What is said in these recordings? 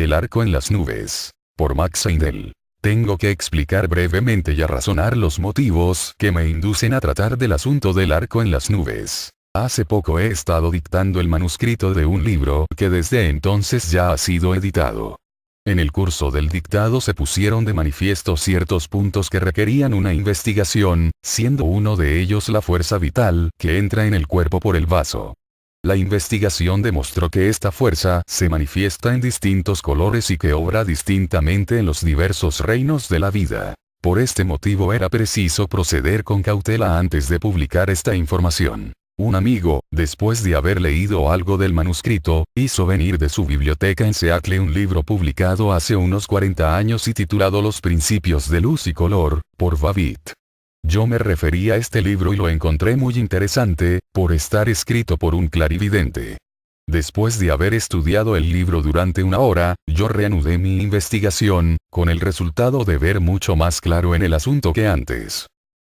El arco en las nubes. Por Max Seidel. Tengo que explicar brevemente y a razonar los motivos que me inducen a tratar del asunto del arco en las nubes. Hace poco he estado dictando el manuscrito de un libro que desde entonces ya ha sido editado. En el curso del dictado se pusieron de manifiesto ciertos puntos que requerían una investigación, siendo uno de ellos la fuerza vital que entra en el cuerpo por el vaso. La investigación demostró que esta fuerza se manifiesta en distintos colores y que obra distintamente en los diversos reinos de la vida. Por este motivo era preciso proceder con cautela antes de publicar esta información. Un amigo, después de haber leído algo del manuscrito, hizo venir de su biblioteca en Seattle un libro publicado hace unos 40 años y titulado Los Principios de Luz y Color, por Babbitt. Yo me referí a este libro y lo encontré muy interesante, por estar escrito por un clarividente. Después de haber estudiado el libro durante una hora, yo reanudé mi investigación, con el resultado de ver mucho más claro en el asunto que antes.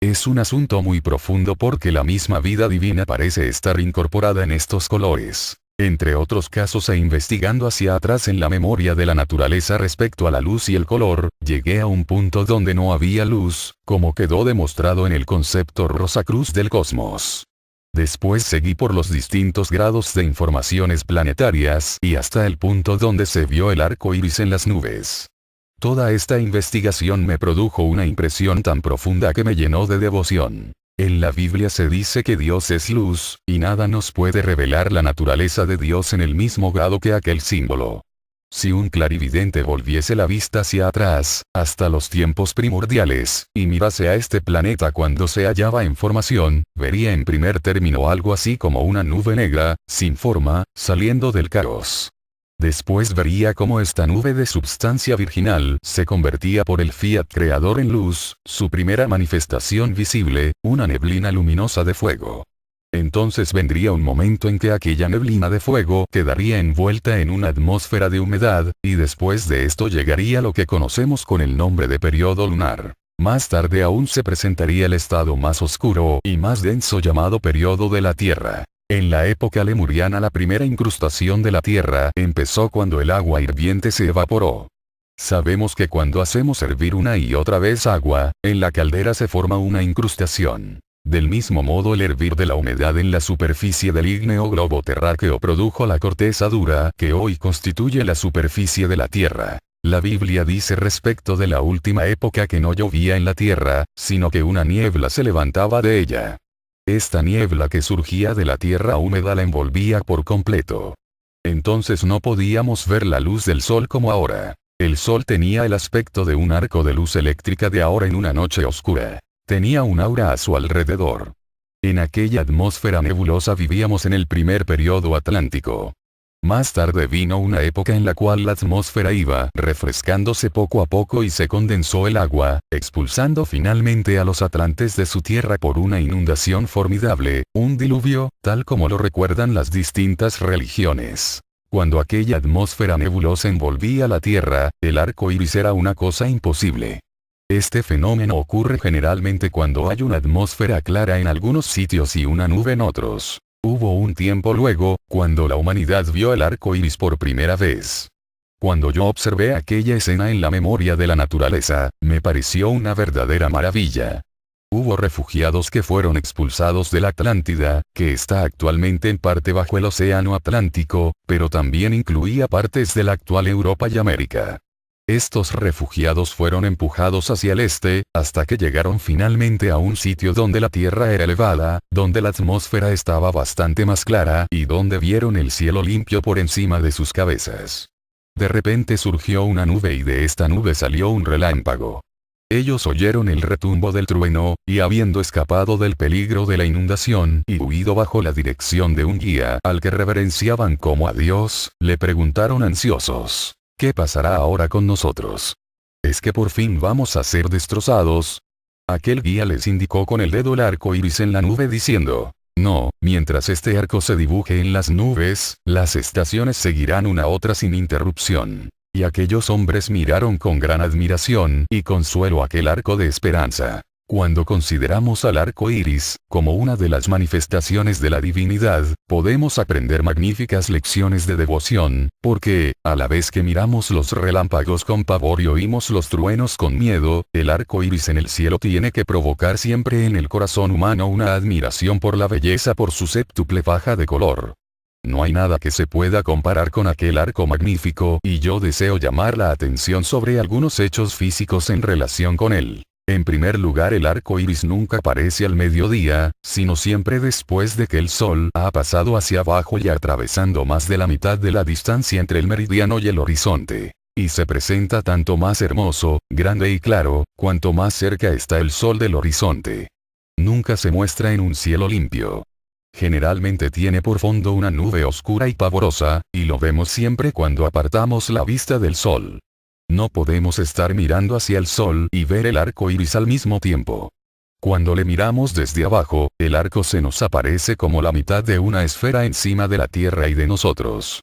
Es un asunto muy profundo porque la misma vida divina parece estar incorporada en estos colores. Entre otros casos investigando hacia atrás en la memoria de la naturaleza respecto a la luz y el color, llegué a un punto donde no había luz, como quedó demostrado en el concepto Rosacruz del cosmos. Después seguí por los distintos grados de informaciones planetarias y hasta el punto donde se vio el arco iris en las nubes. Toda esta investigación me produjo una impresión tan profunda que me llenó de devoción. En la Biblia se dice que Dios es luz, y nada nos puede revelar la naturaleza de Dios en el mismo grado que aquel símbolo. Si un clarividente volviese la vista hacia atrás, hasta los tiempos primordiales, y mirase a este planeta cuando se hallaba en formación, vería en primer término algo así como una nube negra, sin forma, saliendo del caos. Después vería cómo esta nube de substancia virginal se convertía por el fiat creador en luz, su primera manifestación visible, una neblina luminosa de fuego. Entonces vendría un momento en que aquella neblina de fuego quedaría envuelta en una atmósfera de humedad, y después de esto llegaría lo que conocemos con el nombre de periodo lunar. Más tarde aún se presentaría el estado más oscuro y más denso llamado periodo de la Tierra. En la época lemuriana la primera incrustación de la Tierra empezó cuando el agua hirviente se evaporó. Sabemos que cuando hacemos hervir una y otra vez agua, en la caldera se forma una incrustación. Del mismo modo el hervir de la humedad en la superficie del ígneo globo terráqueo produjo la corteza dura que hoy constituye la superficie de la Tierra. La Biblia dice respecto de la última época que no llovía en la Tierra, sino que una niebla se levantaba de ella. Esta niebla que surgía de la tierra húmeda la envolvía por completo. Entonces no podíamos ver la luz del sol como ahora. El sol tenía el aspecto de un arco de luz eléctrica de ahora en una noche oscura. Tenía un aura a su alrededor. En aquella atmósfera nebulosa vivíamos en el primer periodo atlántico. Más tarde vino una época en la cual la atmósfera iba refrescándose poco a poco y se condensó el agua, expulsando finalmente a los atlantes de su tierra por una inundación formidable, un diluvio, tal como lo recuerdan las distintas religiones. Cuando aquella atmósfera nebulosa envolvía la tierra, el arco iris era una cosa imposible. Este fenómeno ocurre generalmente cuando hay una atmósfera clara en algunos sitios y una nube en otros. Hubo un tiempo luego, cuando la humanidad vio el arco iris por primera vez. Cuando yo observé aquella escena en la memoria de la naturaleza, me pareció una verdadera maravilla. Hubo refugiados que fueron expulsados de la Atlántida, que está actualmente en parte bajo el océano Atlántico, pero también incluía partes de la actual Europa y América. Estos refugiados fueron empujados hacia el este, hasta que llegaron finalmente a un sitio donde la tierra era elevada, donde la atmósfera estaba bastante más clara y donde vieron el cielo limpio por encima de sus cabezas. De repente surgió una nube y de esta nube salió un relámpago. Ellos oyeron el retumbo del trueno, y habiendo escapado del peligro de la inundación y huido bajo la dirección de un guía al que reverenciaban como a Dios, le preguntaron ansiosos: ¿qué pasará ahora con nosotros? ¿Es que por fin vamos a ser destrozados? Aquel guía les indicó con el dedo el arco iris en la nube diciendo: no, mientras este arco se dibuje en las nubes, las estaciones seguirán una a otra sin interrupción. Y aquellos hombres miraron con gran admiración y consuelo aquel arco de esperanza. Cuando consideramos al arco iris, como una de las manifestaciones de la divinidad, podemos aprender magníficas lecciones de devoción, porque, a la vez que miramos los relámpagos con pavor y oímos los truenos con miedo, el arco iris en el cielo tiene que provocar siempre en el corazón humano una admiración por la belleza por su séptuple faja de color. No hay nada que se pueda comparar con aquel arco magnífico, y yo deseo llamar la atención sobre algunos hechos físicos en relación con él. En primer lugar, el arco iris nunca aparece al mediodía, sino siempre después de que el sol ha pasado hacia abajo y atravesando más de la mitad de la distancia entre el meridiano y el horizonte. Y se presenta tanto más hermoso, grande y claro, cuanto más cerca está el sol del horizonte. Nunca se muestra en un cielo limpio. Generalmente tiene por fondo una nube oscura y pavorosa, y lo vemos siempre cuando apartamos la vista del sol. No podemos estar mirando hacia el sol y ver el arco iris al mismo tiempo. Cuando le miramos desde abajo, el arco se nos aparece como la mitad de una esfera encima de la tierra y de nosotros.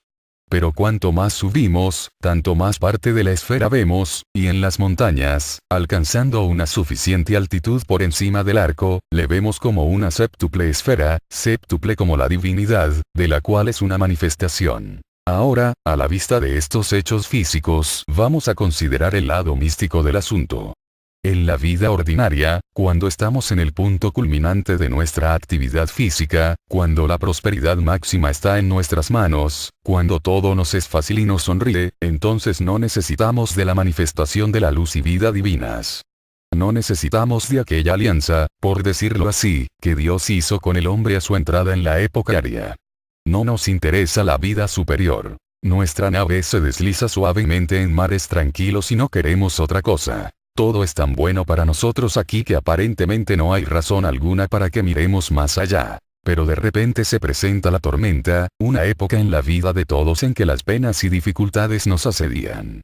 Pero cuanto más subimos, tanto más parte de la esfera vemos, y en las montañas, alcanzando una suficiente altitud por encima del arco, le vemos como una séptuple esfera, séptuple como la divinidad, de la cual es una manifestación. Ahora, a la vista de estos hechos físicos, vamos a considerar el lado místico del asunto. En la vida ordinaria, cuando estamos en el punto culminante de nuestra actividad física, cuando la prosperidad máxima está en nuestras manos, cuando todo nos es fácil y nos sonríe, entonces no necesitamos de la manifestación de la luz y vida divinas. No necesitamos de aquella alianza, por decirlo así, que Dios hizo con el hombre a su entrada en la época aria. No nos interesa la vida superior. Nuestra nave se desliza suavemente en mares tranquilos y no queremos otra cosa. Todo es tan bueno para nosotros aquí que aparentemente no hay razón alguna para que miremos más allá. Pero de repente se presenta la tormenta, una época en la vida de todos en que las penas y dificultades nos asedian.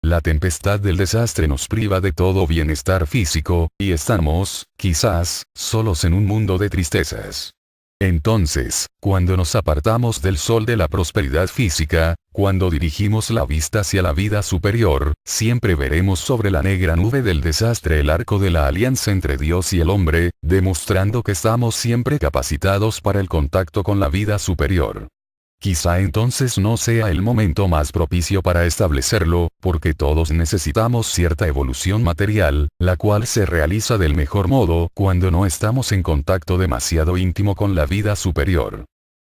La tempestad del desastre nos priva de todo bienestar físico, y estamos, quizás, solos en un mundo de tristezas. Entonces, cuando nos apartamos del sol de la prosperidad física, cuando dirigimos la vista hacia la vida superior, siempre veremos sobre la negra nube del desastre el arco de la alianza entre Dios y el hombre, demostrando que estamos siempre capacitados para el contacto con la vida superior. Quizá entonces no sea el momento más propicio para establecerlo, porque todos necesitamos cierta evolución material, la cual se realiza del mejor modo cuando no estamos en contacto demasiado íntimo con la vida superior.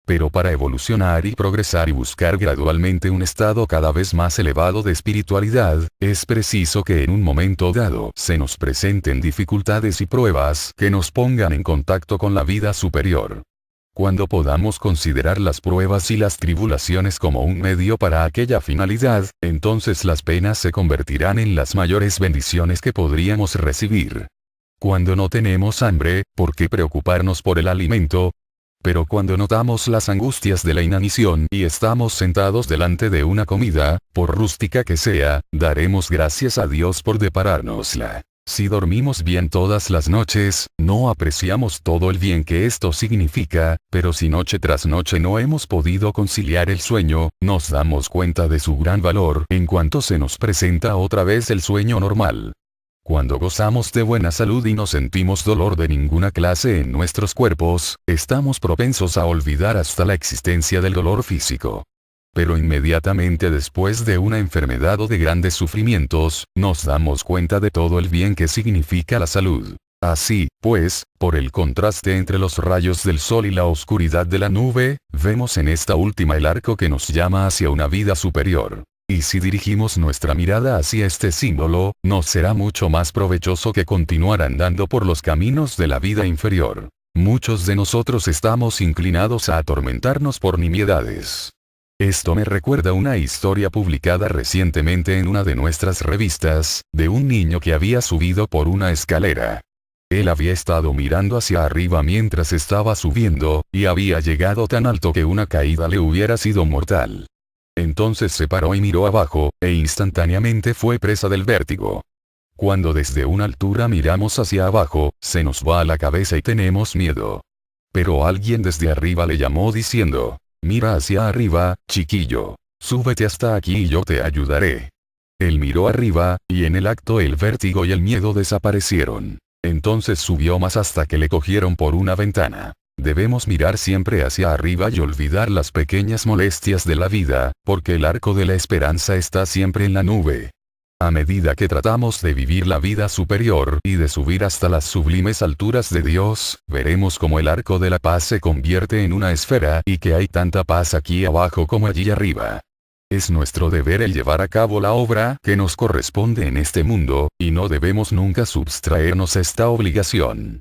Pero para evolucionar y progresar y buscar gradualmente un estado cada vez más elevado de espiritualidad, es preciso que en un momento dado se nos presenten dificultades y pruebas que nos pongan en contacto con la vida superior. Cuando podamos considerar las pruebas y las tribulaciones como un medio para aquella finalidad, entonces las penas se convertirán en las mayores bendiciones que podríamos recibir. Cuando no tenemos hambre, ¿por qué preocuparnos por el alimento? Pero cuando notamos las angustias de la inanición y estamos sentados delante de una comida, por rústica que sea, daremos gracias a Dios por deparárnosla. Si dormimos bien todas las noches, no apreciamos todo el bien que esto significa, pero si noche tras noche no hemos podido conciliar el sueño, nos damos cuenta de su gran valor en cuanto se nos presenta otra vez el sueño normal. Cuando gozamos de buena salud y no sentimos dolor de ninguna clase en nuestros cuerpos, estamos propensos a olvidar hasta la existencia del dolor físico. Pero inmediatamente después de una enfermedad o de grandes sufrimientos, nos damos cuenta de todo el bien que significa la salud. Así, pues, por el contraste entre los rayos del sol y la oscuridad de la nube, vemos en esta última el arco que nos llama hacia una vida superior. Y si dirigimos nuestra mirada hacia este símbolo, nos será mucho más provechoso que continuar andando por los caminos de la vida inferior. Muchos de nosotros estamos inclinados a atormentarnos por nimiedades. Esto me recuerda una historia publicada recientemente en una de nuestras revistas, de un niño que había subido por una escalera. Él había estado mirando hacia arriba mientras estaba subiendo, y había llegado tan alto que una caída le hubiera sido mortal. Entonces se paró y miró abajo, e instantáneamente fue presa del vértigo. Cuando desde una altura miramos hacia abajo, se nos va a la cabeza y tenemos miedo. Pero alguien desde arriba le llamó diciendo: «Mira hacia arriba, chiquillo. Súbete hasta aquí y yo te ayudaré». Él miró arriba, y en el acto el vértigo y el miedo desaparecieron. Entonces subió más hasta que le cogieron por una ventana. Debemos mirar siempre hacia arriba y olvidar las pequeñas molestias de la vida, porque el arco de la esperanza está siempre en la nube. A medida que tratamos de vivir la vida superior y de subir hasta las sublimes alturas de Dios, veremos cómo el arco de la paz se convierte en una esfera y que hay tanta paz aquí abajo como allí arriba. Es nuestro deber el llevar a cabo la obra que nos corresponde en este mundo, y no debemos nunca subtraernos esta obligación.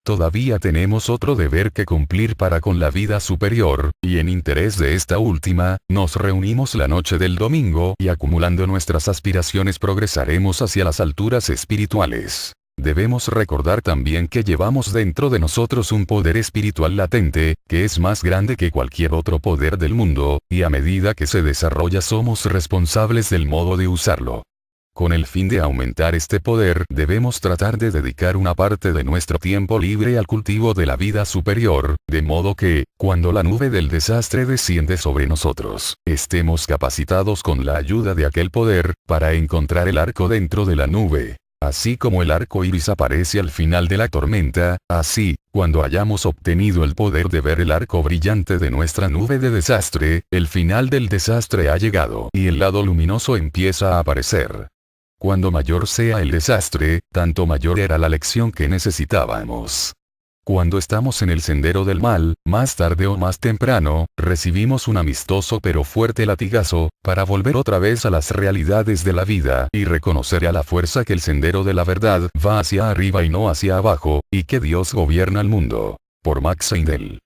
Todavía tenemos otro deber que cumplir para con la vida superior, y en interés de esta última, nos reunimos la noche del domingo y acumulando nuestras aspiraciones progresaremos hacia las alturas espirituales. Debemos recordar también que llevamos dentro de nosotros un poder espiritual latente, que es más grande que cualquier otro poder del mundo, y a medida que se desarrolla somos responsables del modo de usarlo. Con el fin de aumentar este poder, debemos tratar de dedicar una parte de nuestro tiempo libre al cultivo de la vida superior, de modo que, cuando la nube del desastre desciende sobre nosotros, estemos capacitados con la ayuda de aquel poder, para encontrar el arco dentro de la nube. Así como el arco iris aparece al final de la tormenta, así, cuando hayamos obtenido el poder de ver el arco brillante de nuestra nube de desastre, el final del desastre ha llegado y el lado luminoso empieza a aparecer. Cuando mayor sea el desastre, tanto mayor era la lección que necesitábamos. Cuando estamos en el sendero del mal, más tarde o más temprano, recibimos un amistoso pero fuerte latigazo, para volver otra vez a las realidades de la vida y reconocer a la fuerza que el sendero de la verdad va hacia arriba y no hacia abajo, y que Dios gobierna el mundo. Por Max Seidel.